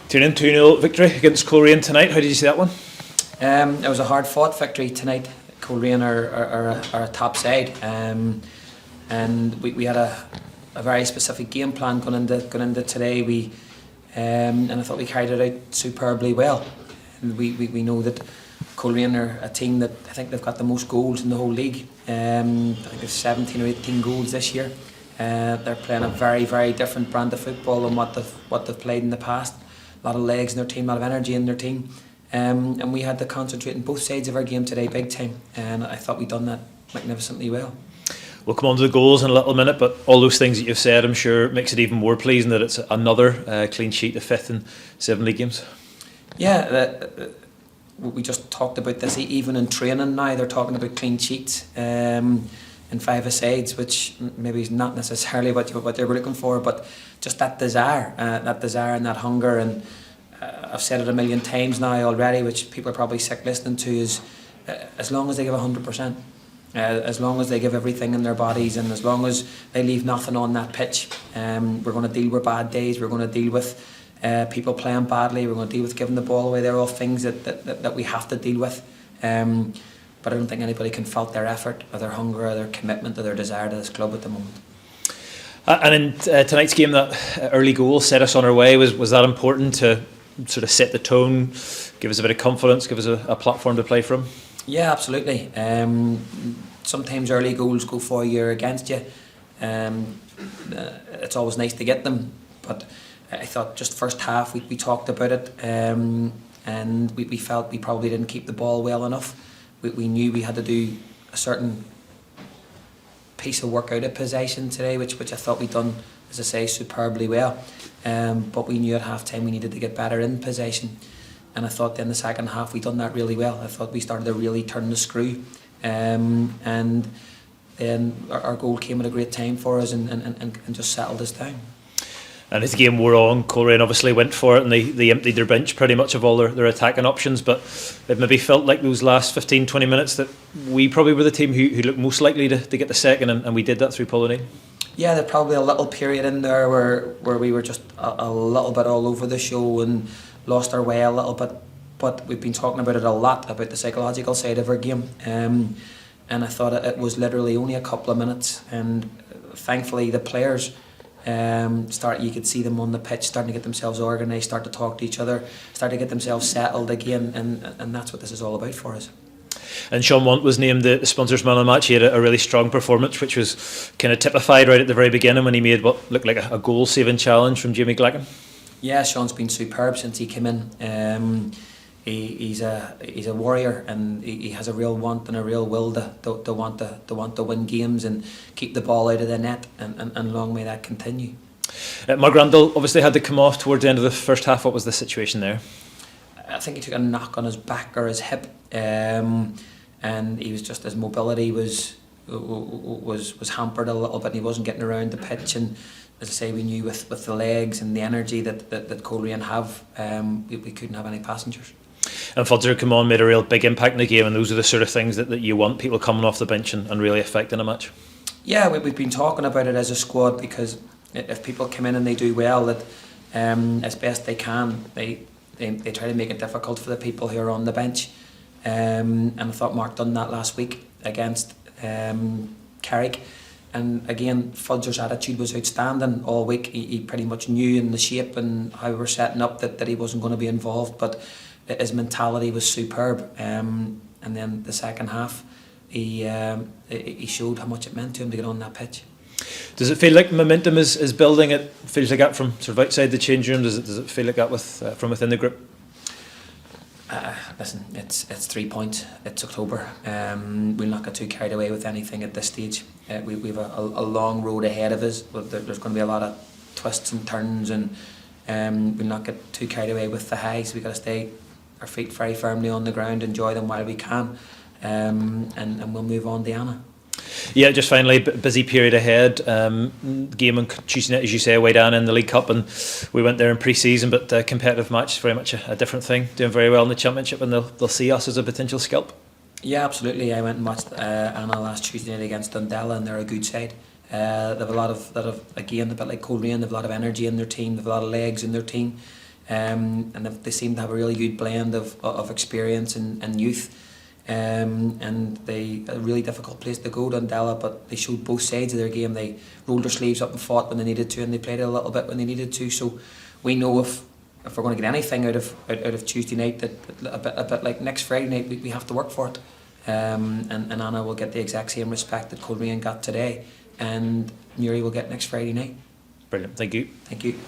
Tiernan 2-0 victory against Coleraine tonight. How did you see that one? It was a hard-fought victory tonight. Coleraine are a top side, and we had a very specific game plan going into today. And I thought we carried it out superbly well. And we know that Coleraine are a team that I think they've got the most goals in the whole league. I think there's 17 or 18 goals this year. They're playing a very, very different brand of football than what they've played in the past. A lot of legs in their team, a lot of energy in their team. And we had to concentrate on both sides of our game today big time, and I thought we'd done that magnificently well. We'll come on to the goals in a little minute, but all those things that you've said, I'm sure, makes it even more pleasing that it's another clean sheet, the 5th in 7 league games. Yeah, we just talked about this. Even in training now, they're talking about clean sheets in 5-a-sides, which maybe is not necessarily what they were looking for, but just that desire and that hunger. And I've said it a million times now already, which people are probably sick listening to, is as long as they give 100%, as long as they give everything in their bodies, and as long as they leave nothing on that pitch, we're going to deal with bad days, we're going to deal with people playing badly, we're going to deal with giving the ball away. They're all things that we have to deal with. But I don't think anybody can fault their effort or their hunger or their commitment or their desire to this club at the moment. And in tonight's game, that early goal set us on our way. Was that important to sort of set the tone, give us a bit of confidence, give us a platform to play from? Yeah, absolutely. Sometimes early goals go for you or against you. It's always nice to get them, but I thought just first half we talked about it, and we felt we probably didn't keep the ball well enough. We knew we had to do a certain piece of work out of possession today, which I thought we'd done, as I say, superbly well. But we knew at half time we needed to get better in possession, and I thought then the second half we done that really well. I thought we started to really turn the screw, and then our goal came at a great time for us and just settled us down. And as the game wore on, Coleraine obviously went for it, and they emptied their bench pretty much of all their attacking options, but it maybe felt like those last 15-20 minutes that we probably were the team who looked most likely to get the second, and we did that through Coleraine. Yeah, there's probably a little period in there where we were just a little bit all over the show and lost our way a little bit, but we've been talking about it a lot, about the psychological side of our game, and I thought it was literally only a couple of minutes, and thankfully the players you could see them on the pitch starting to get themselves organised, start to talk to each other, start to get themselves settled again, and that's what this is all about for us. And Sean Want was named the sponsors man of the match. He had a really strong performance, which was kind of typified right at the very beginning when he made what looked like a goal-saving challenge from Jamie Glacken. Yeah, Sean's been superb since he came in. He's a warrior, and he has a real want and a real will to want to win games and keep the ball out of the net, and long may that continue. Mark Randall obviously had to come off towards the end of the first half. What was the situation there? I think he took a knock on his back or his hip, and he was just, his mobility was hampered a little bit, and he wasn't getting around the pitch. And as I say, we knew with the legs and the energy that Coleraine have, we couldn't have any passengers. And Fudzer come on, made a real big impact in the game, and those are the sort of things that you want, people coming off the bench and really affecting a match. Yeah, we've been talking about it as a squad, because if people come in and they do well, that as best they can, they try to make it difficult for the people who are on the bench. And I thought Mark done that last week against Carrick. And again, Fudzer's attitude was outstanding all week. He pretty much knew in the shape and how we were setting up that he wasn't going to be involved, but his mentality was superb. And then the second half, he showed how much it meant to him to get on that pitch. Does it feel like momentum is building? It feels like that from sort of outside the change room. Does it feel like that from within the group? Listen, it's 3 points. It's October. We'll not get too carried away with anything at this stage. We've a long road ahead of us. There's going to be a lot of twists and turns, and we'll not get too carried away with the highs. We've got to stay our feet very firmly on the ground, enjoy them while we can, and we'll move on to Anna. Yeah, just finally, busy period ahead. Game on Tuesday night, as you say, away down in the League Cup, and we went there in pre-season, but competitive match, very much a different thing. Doing very well in the Championship, and they'll see us as a potential scalp. Yeah, absolutely. I went and watched Anna last Tuesday night against Dundela, and they're a good side. They have a lot of again, a bit like Coleraine, they have a lot of energy in their team, they have a lot of legs in their team. and they seem to have a really good blend of experience and youth. And they a really difficult place to go, Dundela, but they showed both sides of their game. They rolled their sleeves up and fought when they needed to, and they played it a little bit when they needed to. So we know if we're going to get anything out of Tuesday night, that a bit like next Friday night, we have to work for it. And Anna will get the exact same respect that Coleraine got today, and Newry will get next Friday night. Brilliant, thank you. Thank you.